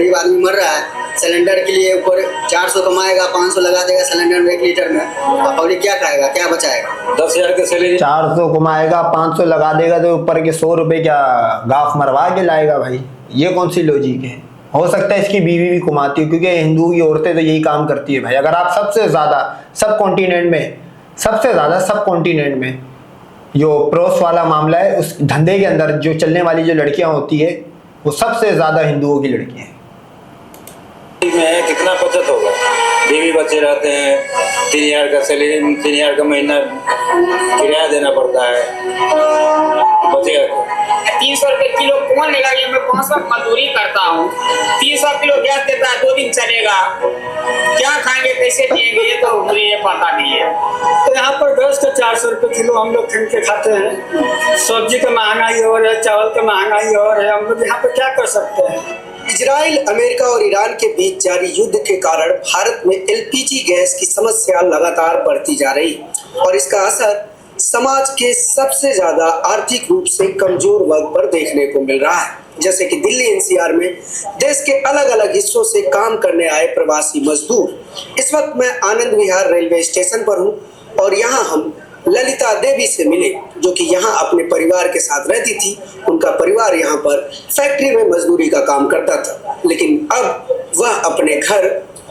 गरीब आदमी मर रहा है सिलेंडर के लिए, ऊपर 400 कमाएगा 500 लगा देगा सिलेंडर में 1 लीटर में, तो पब्लिक क्या खाएगा, क्या बचाएगा? 10,000 के सैलरी 400 कमाएगा 500 लगा देगा तो ऊपर के 100 रुपए क्या गाफ मरवा के लाएगा भाई? ये कौन सी लॉजिक है? हो सकता है इसकी बीवी भी कमाती हो, क्योंकि हिंदू की औरतें तो यही काम करती है भाई। अगर आप सबसे ज्यादा सब कॉन्टिनेंट में जो प्रोस वाला मामला है उस धंधे के अंदर जो चलने वाली जो लड़कियां होती है वो सबसे ज्यादा हिंदुओं की लड़कियां हैं। में कितना बचत होगा? बीवी बच्चे रहते हैं, 3,000 का सैलरी, 3,000 का महीना किराया देना पड़ता है, बचेगा 300 रुपए किलो कौन लेगा? ये मैं 500 मजदूरी करता हूँ, 300 किलो गैस देता है, 2 दिन चलेगा, क्या खाएंगे, कैसे जिएंगे, ये तो मुझे ये पता नहीं है। तो यहाँ पर गैस का 400 रुपए किलो हम लोग खरीद के खाते हैं, सब्जी का महंगाई और है, चावल का महंगाई और है, हम लोग यहाँ पे क्या कर सकते हैं? इजराइल, अमेरिका और ईरान के बीच जारी युद्ध के कारण भारत में एलपीजी गैस की समस्या लगातार बढ़ती जा रही और इसका असर समाज के सबसे ज्यादा आर्थिक रूप से कमजोर वर्ग पर देखने को मिल रहा है। जैसे कि दिल्ली एनसीआर में देश के अलग अलग हिस्सों से काम करने आए प्रवासी मजदूर। इस वक्त मैं आनंद विहार रेलवे स्टेशन पर हूँ और यहाँ हम ललिता देवी से मिले, जो कि यहाँ अपने परिवार के साथ रहती थी। उनका परिवार यहाँ पर फैक्ट्री में मजदूरी का काम करता था, लेकिन अब वह अपने घर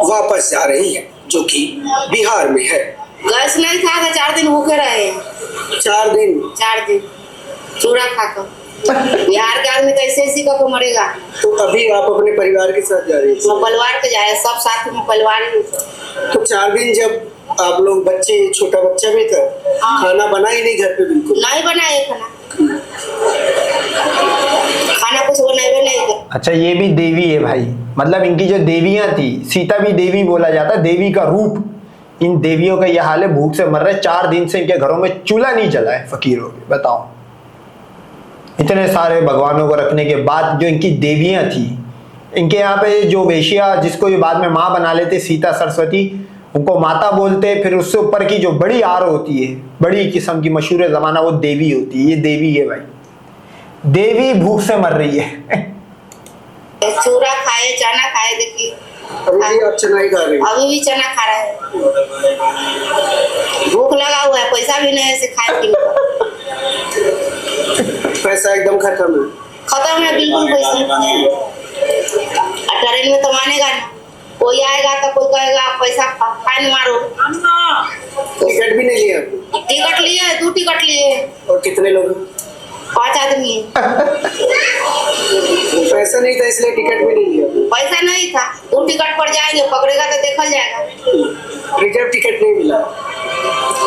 वापस जा रही है, जो कि बिहार में है। गैस नहीं था तो 4 दिन भूखे रहे। 4 दिन चूड़ा खाकर बिहार के आदमी तो ऐसे का मरेगा। तो अभी आप अपने परिवार के साथ जा रही है? परिवार के जाए, सब साथ में परिवार ही। तो 4 दिन जब आप लोग बच्चे, छोटा बच्चा भी था, खाना बना ही नहीं घर पे? बिल्कुल नहीं बनाए खाना कुछ बनाए नहीं। अच्छा, ये भी देवी है भाई, मतलब इनकी जो देवियां थी, सीता भी देवी बोला जाता है, देवी का रूप। इन देवियों का यह हाल है, भूख से मर रहे। 4 दिन से इनके घरों में चूल्हा नहीं जला है फकीरों के। बताओ, इतने सारे भगवानों को रखने के बाद जो इनकी देवियां थी, इनके यहाँ पे जो वेश्या, जिसको ये बाद में माँ बना लेते, सीता सरस्वती, उनको माता बोलते। फिर उससे ऊपर की जो बड़ी आर होती है, बड़ी किस्म की मशहूर जमाना, वो देवी होती है। ये देवी है भाई, देवी भूख से मर रही है। चूड़ा खाए, चना खाए। देखिए अभी आप चना ही खा रहे हैं? अभी भी चना खा रहा है। भूख लगा हुआ है, पैसा भी नहीं है से खाए पीने। पैसा एकदम खत्म है बिल्कुल पैसा। ट्रेन में तो मानेगा ना, कोई आएगा तो कोई कहेगा पैसा फाइन मारो। टिकट भी नहीं लिया? टिकट लिए, 2 टिकट लिए। और कितने लोग? 5 आदमी है। पैसा नहीं था इसलिए टिकट भी नहीं लिया? पैसा नहीं था, 2 टिकट पर जाएंगे, पकड़ेगा तो देखल जाएगा। रिजर्व टिकट नहीं मिला?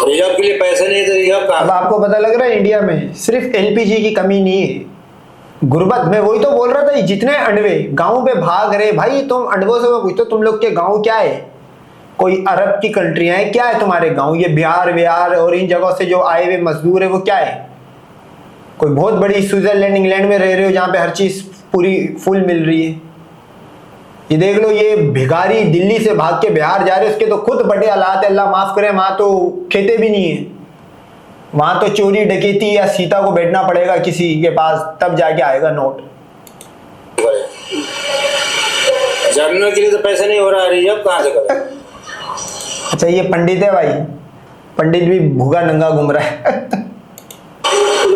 रिजर्व के लिए पैसे नहीं तो रिजर्व का। अब आपको पता लग रहा है इंडिया में सिर्फ एलपीजी की कमी नहीं है, गुर्बत में। वही तो बोल रहा था, जितने अंडवे गांव पे भाग रहे भाई। तुम अंडवों से मैं पूछता हूँ, तुम लोग के गांव क्या है? कोई अरब की कंट्रियां है क्या है तुम्हारे गांव? ये बिहार और इन जगहों से जो आए हुए मजदूर है वो क्या है? कोई बहुत बड़ी स्विट्जरलैंड, इंग्लैंड में रह रहे हो, जहां पे हर चीज पूरी फुल मिल रही है। ये देख लो, ये भिखारी दिल्ली से भाग के बिहार जा रहे, उसके तो खुद बड़े हालात है, अल्लाह माफ करे। वहां तो खेते भी नहीं है, वहां तो चोरी डकैती या सीता को बैठना पड़ेगा किसी के पास, तब जाके आएगा नोट। जानने के लिए तो पैसा नहीं हो रहा, रिजर्व कहाँ से करें? अच्छा, ये पंडित है भाई, पंडित भी भूखा नंगा घूम रहा है।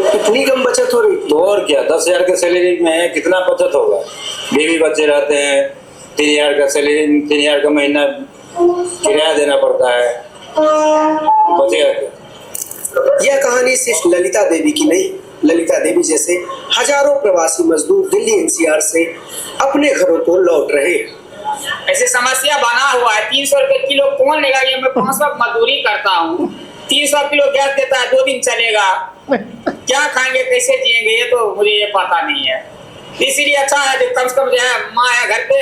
कितनी कम बचत हो रही? तो और क्या, 10,000 के सैलरी में कितना बचत होगा? बीवी बच्चे रहते हैं, 3,000 का सैलरी, 3,000 का महीना किराया देना पड़ता है, बचेगा क्या? यह कहानी सिर्फ ललिता देवी की नहीं, ललिता देवी जैसे हजारों प्रवासी मजदूर दिल्ली एनसीआर से अपने घरों को लौट रहे हैं। ऐसे समस्या बना हुआ है। 300 रुपए किलो कौन लेगा? ये मैं 500 मजदूरी करता हूँ, 300 किलो गैस देता है, 2 दिन चलेगा, क्या खाएंगे, कैसे जिएंगे, ये तो मुझे ये पता नहीं है। इसीलिए अच्छा है जो कम से कम जो है माँ है घर पे,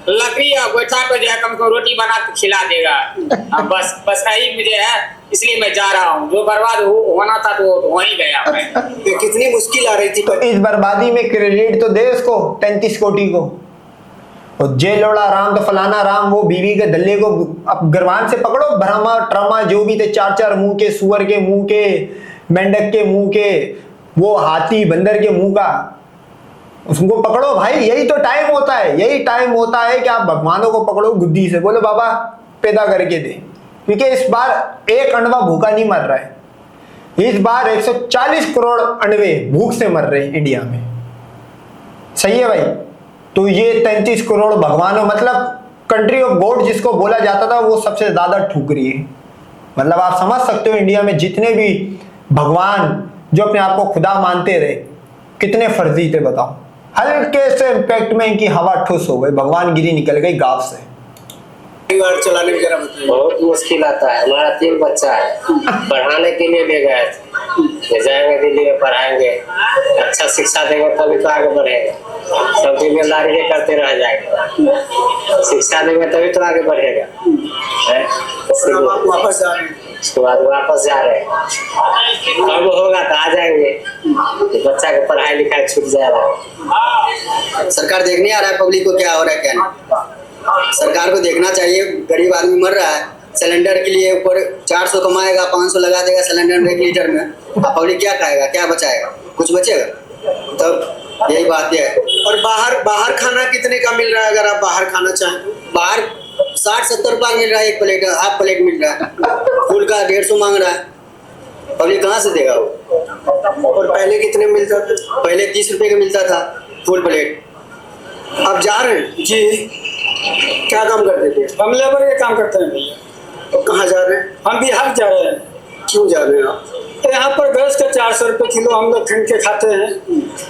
लकड़ी या गोइठा पे जो है कम से कम रोटी बना के खिला देगा। अब बस यही मुझे है, इसलिए मैं जा रहा हूँ। जो बर्बाद होना था तो वहीं गया मैं। कितनी मुश्किल आ रही थी। तो इस बर्बादी में क्रेडिट तो दे उसको 33 कोटी को। और जे लोड़ा राम तो फलाना राम, वो बीवी के दल्ले को अब गिरवान से पकड़ो, ब्रह्मा ट्रमा जो भी थे, 4 मुंह के, सुअर के मुंह के, मेंढक के मुंह के, वो हाथी बंदर के मुंह का, उसको पकड़ो भाई, यही तो टाइम होता है, यही टाइम होता है कि आप भगवानों को पकड़ो गुद्दी से, बोलो बाबा पैदा करके दे। क्योंकि इस बार एक अंडवा भूखा नहीं मर रहा है, इस बार 140 करोड़ अंडवे भूख से मर रहे हैं इंडिया में। सही है भाई। तो ये 33 करोड़ भगवानों, मतलब कंट्री ऑफ गॉड जिसको बोला जाता था, वो सबसे ज्यादा ठुक रही है। मतलब आप समझ सकते हो इंडिया में जितने भी भगवान जो अपने आप को खुदा मानते रहे, कितने फर्जी थे बताओ। हल्के से इम्पैक्ट में इनकी हवा ठुस हो गई, भगवान गिरी निकल गई गांव से। परिवार चलाने में जरा बताइए। बहुत मुश्किल आता है। हमारा 3 बच्चा है, पढ़ाने के लिए ले गए थे, ले जाएंगे दिल्ली में पढ़ाएंगे, अच्छा शिक्षा देंगे तभी तो आगे बढ़ेगा। सब जिम्मेदारी ये करते रह जाएगा, शिक्षा देंगे तभी तो आगे बढ़ेगा। वापस जा रहे हैं, उसके बाद वापस जा रहे हैं, कब होगा तो आ जाएंगे, बच्चा का पढ़ाई लिखाई छूट जा रहा है। सरकार देखने आ रहा है पब्लिक को क्या हो रहा है क्या नहीं। सरकार को देखना चाहिए, गरीब आदमी मर रहा है, सिलेंडर के लिए ऊपर 400 कमाएगा, 500 लगा देगा सिलेंडर में 1 लीटर में, अब पब्लिक क्या खाएगा, क्या बचाएगा, कुछ बचेगा? तब यही बात है। और बाहर खाना कितने का मिल रहा है अगर आप बाहर खाना चाहें? बाहर 60-70 रुपया मिल रहा है, 1 प्लेट, हाफ प्लेट मिल रहा है, फुल का 150 मांग रहा है, पब्लिक कहाँ से देगा वो? और पहले कितने मिलता था? पहले 30 रुपए का मिलता था फुल प्लेट। आप जा रहे हैं जी, क्या काम करते थे? हम लेबर के काम करते हैं भैया। कहाँ जा रहे हैं? हम बिहार जा रहे हैं। क्यों जा रहे हैं आप? तो यहाँ पर गैस का 400 रुपये किलो हम लोग खरीद के खाते हैं,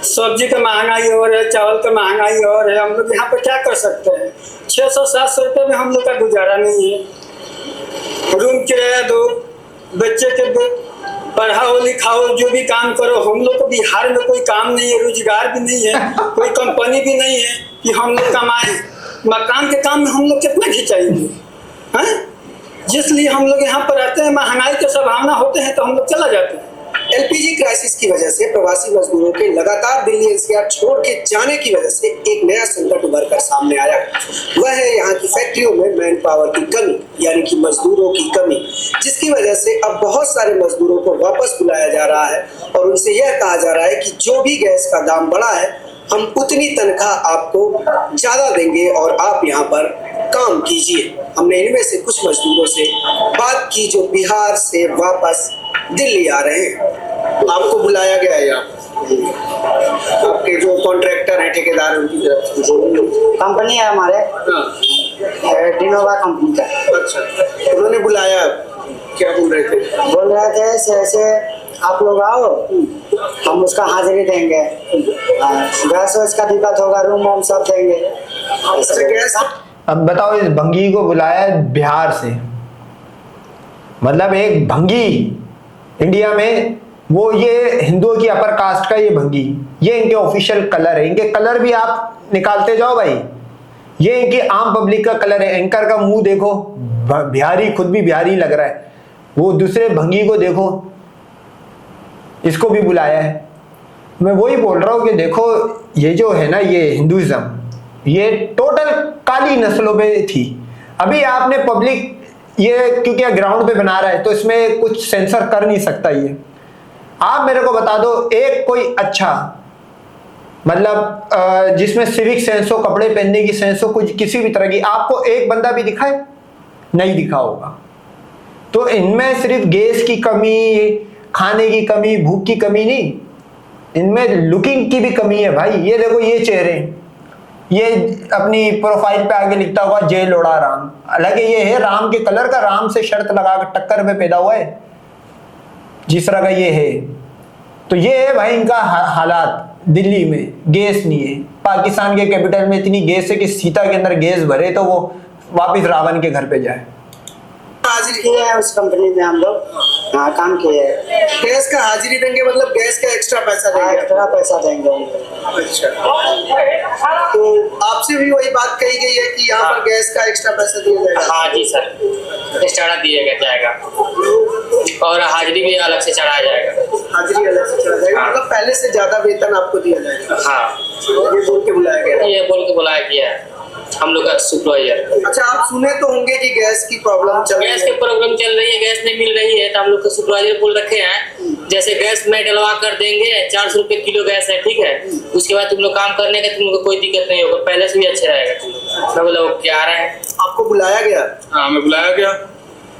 सब्जी का महंगाई और है, चावल का महंगाई और है, हम लोग यहाँ पर क्या कर सकते हैं? 600-700 रुपये में हम लोग का गुजारा नहीं है। रूम किराया दो, बच्चे के पढ़ाओ लिखाओ, जो भी काम करो। हम लोग को बिहार में कोई काम नहीं है, रोजगार भी नहीं है, कोई कंपनी भी नहीं है कि हम लोग कमाएं। मकान के काम में हम लोग कितना खिंचाएंगे हैं? जिसलिए हम लोग यहाँ पर रहते हैं, महंगाई के संभावना होते हैं तो हम लोग चला जाते हैं। एलपीजी क्राइसिस की वजह से प्रवासी मजदूरों के लगातार दिल्ली एनसीआर छोड़ के जाने की वजह से एक नया संकट उभर कर सामने आया। वह है यहाँ की फैक्ट्रियों में मैन पावर की कमी, यानी कि मजदूरों की कमी, जिसकी वजह से अब बहुत सारे मजदूरों को वापस बुलाया जा रहा है और उनसे यह कहा जा रहा है कि जो भी गैस का दाम बढ़ा है, हम उतनी तनख्वाह आपको ज्यादा देंगे और आप यहाँ पर काम कीजिए। हमने इनमें से कुछ मजदूरों से बात की जो बिहार से वापस दिल्ली आ रहे हैं। आपको बुलाया गया है यहाँ, आपके जो कॉन्ट्रैक्टर हैं, ठेकेदार हैं, उनकी तरफ से? कंपनी है हमारे, डिनोवा कंपनी का। अच्छा, उन्होंने बुलाया, क्या बोल रहे थे? बोल रहे थे ऐसे आप लोग आओ, हम उसका हाजिरी देंगे, गैस वैस का दिक्कत होगा, रूम वूम सब देंगे। गैस अब बताओ, इस भंगी को बुलाया है बिहार से, मतलब एक भंगी इंडिया में, वो ये हिंदुओं की अपर कास्ट का ये भंगी, ये इनके ऑफिशियल कलर है। इनके कलर भी आप निकालते जाओ भाई, ये इनकी आम पब्लिक का कलर है। एंकर का मुंह देखो, बिहारी, खुद भी बिहारी लग रहा है। वो दूसरे भंगी को देखो, इसको भी बुलाया है। मैं वही बोल रहा हूँ कि देखो, ये जो है ना, ये हिंदुइज्म, ये टोटल काली नस्लों पे थी। अभी आपने पब्लिक ये क्योंकि ग्राउंड पे बना रहा है तो इसमें कुछ सेंसर कर नहीं सकता। ये आप मेरे को बता दो एक कोई अच्छा, मतलब जिसमें सिविक सेंस हो, कपड़े पहनने की सेंस हो, कुछ किसी भी तरह की, आपको एक बंदा भी दिखाए? नहीं दिखा होगा। तो इनमें सिर्फ गैस की कमी, खाने की कमी, भूख की कमी नहीं, इनमें लुकिंग की भी कमी है भाई। ये देखो, ये चेहरे, ये अपनी प्रोफाइल पे आगे लिखता हुआ जय लोड़ा राम, हालांकि ये है राम के कलर का, राम से शर्त लगा कर टक्कर में पैदा हुआ है, जिस तरह का ये है। तो ये है भाई इनका हालात। दिल्ली में गैस नहीं है, पाकिस्तान के कैपिटल में इतनी गैस है कि सीता के अंदर गैस भरे तो वो वापिस रावण के घर पे जाए। हाजिरी किए हैं उस कंपनी में हम लोग, हाँ काम किए हैं। गैस का हाजिरी देंगे, मतलब गैस का एक्स्ट्रा पैसा देंगे? एक्स्ट्रा पैसा देंगे। अच्छा, तो आपसे भी वही बात कही गई है कि यहाँ पर गैस का एक्स्ट्रा पैसा दिया जाएगा? हाँ जी सर, एक्स्ट्रा दिया जाएगा और हाजिरी भी अलग से चढ़ाया जाएगा। हाजिरी अलग से चढ़ाया जाएगा, मतलब पहले से ज्यादा वेतन आपको दिया जाएगा? हाँ, ये बोल के बुलाया गया? ये बोल के बुलाया गया है। हम लोग का सुपरवाइजर। अच्छा, आप सुने तो होंगे कि गैस की प्रॉब्लम चल रही गैस है। की प्रॉब्लम चल रही है, गैस नहीं मिल रही है, तो हम लोग का सुपरवाइजर बोल रखे हैं जैसे गैस में डलवा कर देंगे, 400 रुपये किलो गैस है, ठीक है, उसके बाद तुम लोग काम करने का तुम लोग को कोई दिक्कत नहीं होगा, पहले से भी अच्छा रहेगा तुम लोग। मैं बोला ओके आ रहे हैं। आपको बुलाया गया? हाँ, हमें बुलाया गया,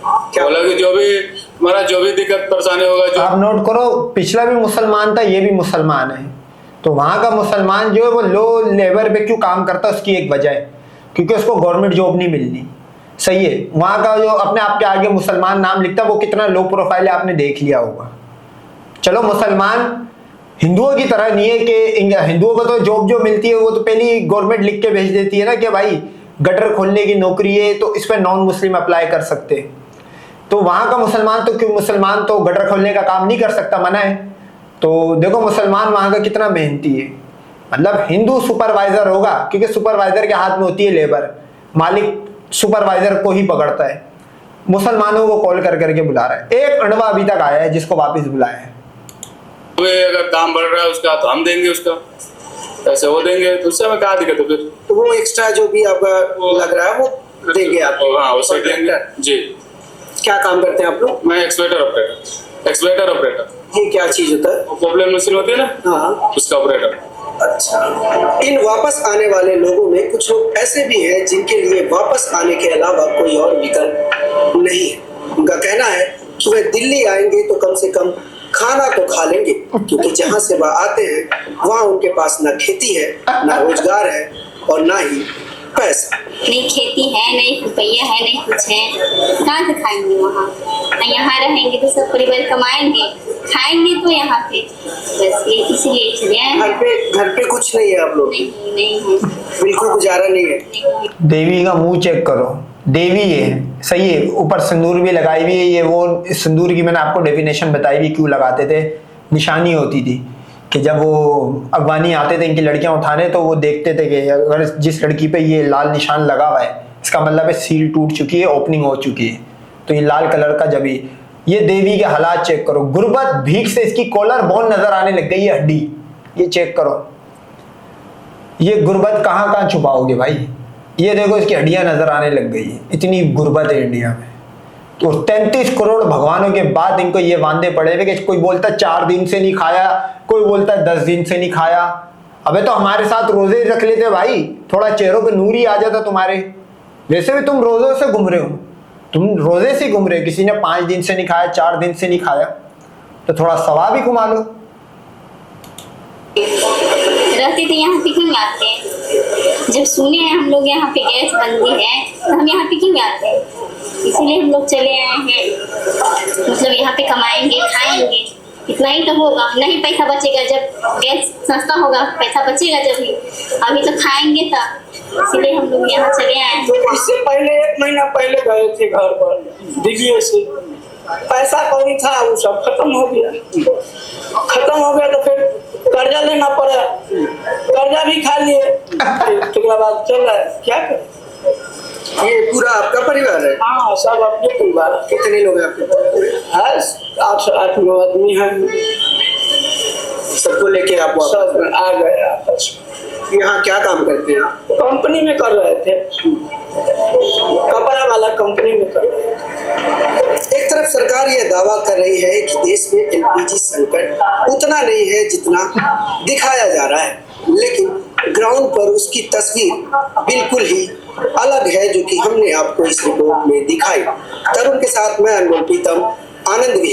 क्या बोला कि जो भी दिक्कत परेशानी होगा जो आप नोट करो, पिछला भी मुसलमान था, ये भी मुसलमान है, तो वहां का मुसलमान जो है वो लो लेबर पे क्यों काम करता है, उसकी एक वजह है क्योंकि उसको गवर्नमेंट जॉब नहीं मिलनी। सही है, वहां का जो अपने आप के आगे मुसलमान नाम लिखता है वो कितना लो प्रोफाइल है आपने देख लिया होगा। चलो मुसलमान हिंदुओं की तरह नहीं है कि हिंदुओं को तो जॉब जो मिलती है वो तो पहले गवर्नमेंट लिख के भेज देती है ना कि भाई गटर खोलने की नौकरी है तो इस पर नॉन मुस्लिम अप्लाई कर सकते हैं। तो वहां का मुसलमान तो क्यों, मुसलमान तो गटर खोलने का काम नहीं कर सकता, मना है। तो देखो मुसलमान वहां का कितना मेहनती है, मतलब हिंदू सुपरवाइजर होगा क्योंकि सुपरवाइजर के हाथ में होती है लेबर, मालिक सुपरवाइजर को ही पकड़ता है। मुसलमानों को कॉल कर करके बुला रहा है, एक अंडवा अभी तक आया है जिसको वापस बुलाया है। अगर काम बढ़ रहा है उसका तो हम देंगे, उसका पैसे वो देंगे, तो उससे हमें क्या दिक्कत है फिर। तो वो एक्स्ट्रा जो भी आपका लग रहा है वो देंगे आपको? हाँ, उसे देंगे जी। क्या काम करते हैं आप लोग? मैं एक्सवेटर ऑपरेटर। ये क्या चीज होता है? प्रॉब्लम मशीन होती है ना, हाँ, उसका ऑपरेटर। अच्छा। इन वापस आने वाले लोगों में कुछ लोग ऐसे भी हैं जिनके लिए वापस आने के अलावा कोई और विकल्प नहीं है। उनका कहना है कि वे दिल्ली आएंगे तो कम से कम खाना तो खा लेंगे, क्योंकि जहाँ से वह आते हैं वहाँ उनके पास ना खेती है, ना रोजगार है और ना ही पैसा। नहीं खेती है, नहीं रुपया है, नहीं कुछ है, कहाँ से खाएंगे वहाँ? यहाँ रहेंगे तो सब परिवार कमाएंगे, खाएंगे तो यहाँ पे, बस ये इसलिए चले आए। घर पे कुछ नहीं है आप लोग? नहीं है, बिल्कुल गुजारा नहीं है। देवी का मुंह चेक करो, देवी है, सही है, ऊपर सिंदूर भी लगाई हुई है। ये वो सिंदूर की मैंने आपको डेफिनेशन बताई हुई क्यों लगाते थे, निशानी होती थी कि जब वो अगवानी आते थे इनकी लड़कियां उठाने तो वो देखते थे कि अगर जिस लड़की पे ये लाल निशान लगा हुआ है इसका मतलब है सील टूट चुकी है, ओपनिंग हो चुकी है, तो ये लाल कलर का जब ये देवी के हालात चेक करो, गुर्बत भीख से इसकी कॉलर बोन नजर आने लग गई है, हड्डी, ये चेक करो, ये गुर्बत कहाँ छुपाओगे भाई? ये देखो इसकी हड्डियां नजर आने लग गई है, इतनी गुर्बत है इंडिया में। तो 33 करोड़ भगवानों के बाद इनको ये वांदे पड़े हुए कि कोई बोलता 4 दिन से नहीं खाया, कोई बोलता 10 दिन से नहीं खाया। अबे तो हमारे साथ रोजे रख लेते भाई, थोड़ा चेहरों पे नूर ही आ जाता तुम्हारे। वैसे भी तुम रोजों से घूम रहे हो, तुम रोजे से घूम रहे हो, किसी ने 5 दिन से नहीं खाया, 4 दिन से नहीं खाया, तो थोड़ा सवाब ही घुमा लो। रहते तो यहाँ पे क्यों आते हैं? जब सुने हैं हम लोग यहाँ पे गैस बंदी है तो हम यहाँ पे क्यों आते हैं? इसीलिए हम लोग चले आए हैं, मतलब यहाँ पे कमाएंगे, खाएंगे, इतना ही तो होगा, नहीं पैसा बचेगा। जब गैस सस्ता होगा पैसा बचेगा जब ही, अभी तो खाएंगे तब, इसीलिए हम लोग यहाँ चले आए हैं। तो इससे पहले 1 महीना पहले गए थे घर पर दिल्ली से, पैसा कौड़ी था वो सब खत्म हो गया तो फिर कर्जा लेना पड़ा, कर्जा भी खा लिए, उसके बाद चल रहा है, क्या करें। ये पूरा आपका परिवार है? हाँ, सब अपने परिवार। कितने लोग हैं आपके परिवार? 8-9 आदमी हैं। सबको लेके आप सब आ गए आपस। यहाँ क्या काम करते हैं? कंपनी में कर रहे थे, कपड़ा वाला कंपनी में कर रहे थे। एक तरफ सरकार यह दावा कर रही है कि देश में एलपीजी संकट उतना नहीं है जितना दिखाया जा रहा है, लेकिन ग्राउंड पर उसकी तस्वीर बिल्कुल ही अलग है, जो कि हमने आपको इस रिपोर्ट में दिखाई। तरुण के साथ मैं अनमोल प्रीतम, आनंद विहार।